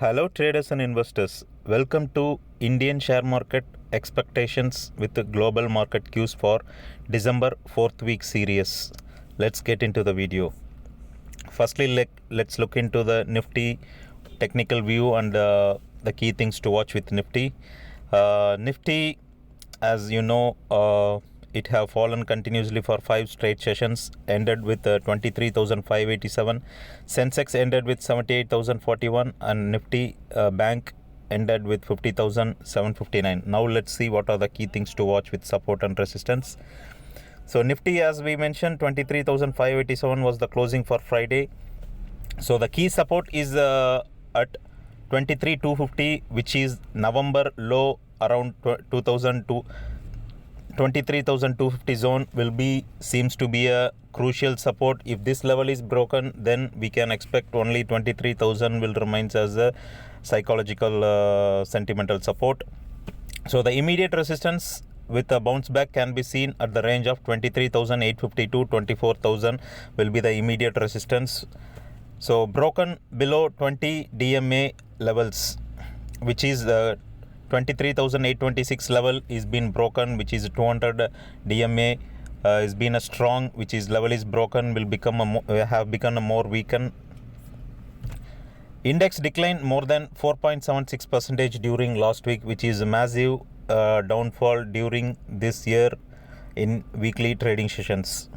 Hello traders and investors. Welcome to Indian share market expectations with the global market cues for December 4th week series. Let's get into the video. Firstly, let's look into the Nifty technical view and the key things to watch with Nifty. Nifty, as you know, it have fallen continuously for 5 straight sessions, ended with 23,587. Sensex ended with 78,041 and Nifty Bank ended with 50,759. Now let's see what are the key things to watch with support and resistance. So Nifty, as we mentioned, 23,587 was the closing for Friday. So the key support is at 23,250, which is November low around 23,250 zone seems to be a crucial support. If this level is broken, then we can expect only 23,000 will remain as a psychological sentimental support. So the immediate resistance with a bounce back can be seen at the range of 23,850 to 24,000 will be the immediate resistance. So broken below 20 DMA levels, which is the 23,826 level is been broken, which is 200 DMA is been a strong, which is level is broken, will become have become a more weakened. Index declined more than 4.76% during last week, which is a massive downfall during this year in weekly trading sessions.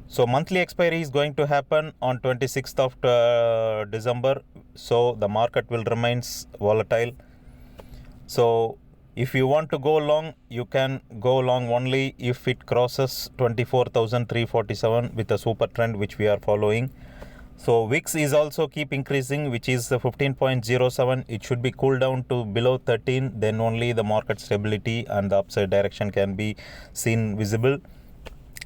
So monthly expiry is going to happen on 26th of December. So the market will remain volatile. So if you want to go long, you can go long only if it crosses 24,347 with a super trend which we are following. So VIX is also keep increasing, which is 15.07. It should be cooled down to below 13. Then only the market stability and the upside direction can be seen visible.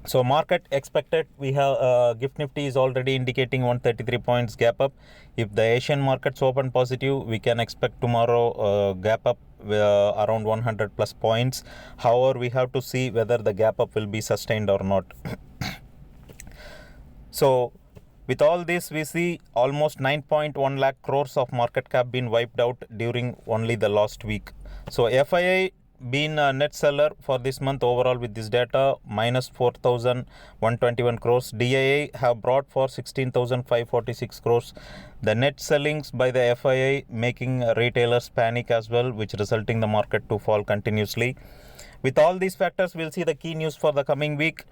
So market expected, we have Gift Nifty is already indicating 133 points gap up. If the Asian markets open positive, we can expect tomorrow gap up around 100 plus points. However, we have to see whether the gap up will be sustained or not. So with all this, we see almost 9.1 lakh crores of market cap been wiped out during only the last week. So FII been a net seller for this month overall with this data, minus 4,121 crores. DIA have brought for 16,546 crores. The net sellings by the FII making retailers panic as well, which resulting the market to fall continuously. With all these factors, we'll see the key news for the coming week.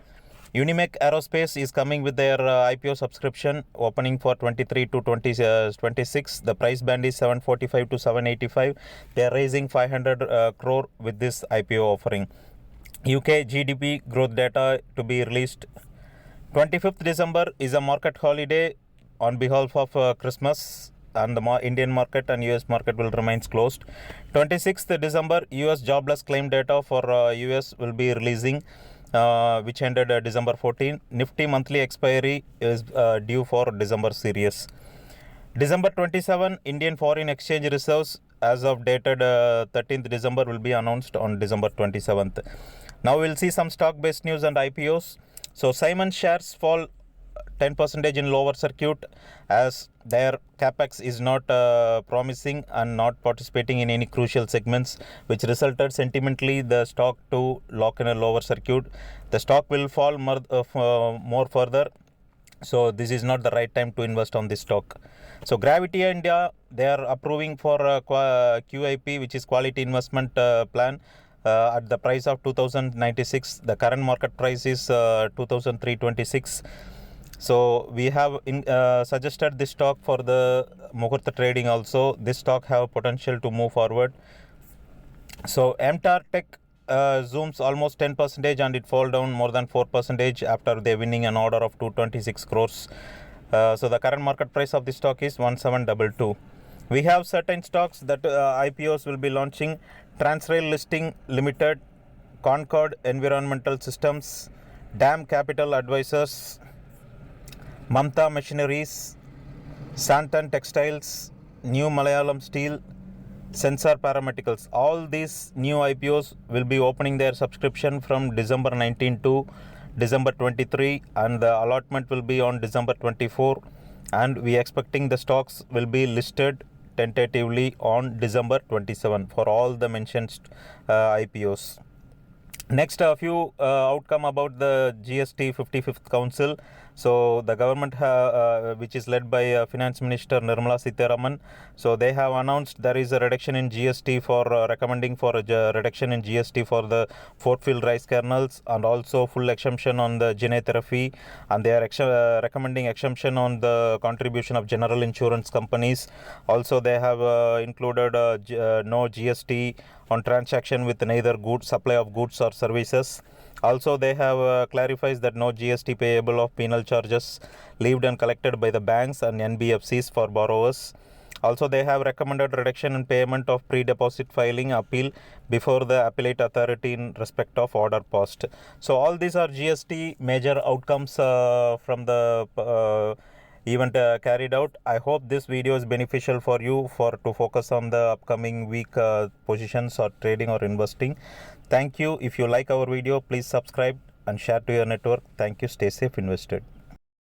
Unimec Aerospace is coming with their IPO subscription opening for 23 to 26. The price band is 745 to 785. They are raising 500 crore with this IPO offering. UK GDP growth data to be released. 25th December is a market holiday on behalf of Christmas, and the Indian market and US market will remain closed. 26th December, US jobless claim data for US will be releasing, which ended December 14. Nifty monthly expiry is due for December series. December 27, Indian foreign exchange reserves as of dated 13th December will be announced on December 27th. Now we'll see some stock-based news and IPOs. So Siemens shares fall 10% in lower circuit as their capex is not promising and not participating in any crucial segments, which resulted sentimentally the stock to lock in a lower circuit. The stock will fall more further. So this is not the right time to invest on this stock. So Gravita India, they are approving for QIP, which is quality investment plan, at the price of 2,096. The current market price is 2,326. So we have suggested this stock for the Muhurta trading also. This stock have potential to move forward. So MTAR Tech zooms almost 10% and it fall down more than 4% after they winning an order of 226 crores. So the current market price of this stock is 1722. We have certain stocks that IPOs will be launching. Transrail Listing Limited, Concord Environmental Systems, Dam Capital Advisors, Mamta Machineries, Santan Textiles, New Malayalam Steel, Sensor Paramedicals. All these new IPOs will be opening their subscription from December 19 to December 23, and the allotment will be on December 24. And we expecting the stocks will be listed tentatively on December 27 for all the mentioned IPOs. Next, a few outcome about the GST 55th Council. So the government, which is led by Finance Minister Nirmala Sitharaman, so they have announced there is a reduction in GST for recommending for a reduction in GST for the fortfield rice kernels, and also full exemption on the gene therapy, and they are recommending exemption on the contribution of general insurance companies. Also, they have included no GST on transaction with neither goods, supply of goods or services. Also, they have clarifies that no GST payable of penal charges levied and collected by the banks and NBFCs for borrowers. Also, they have recommended reduction in payment of pre-deposit filing appeal before the appellate authority in respect of order passed. So, all these are GST major outcomes from the event carried out. I hope this video is beneficial for you to focus on the upcoming week positions or trading or investing. Thank you. If you like our video, please subscribe and share to your network. Thank you. Stay safe, invested.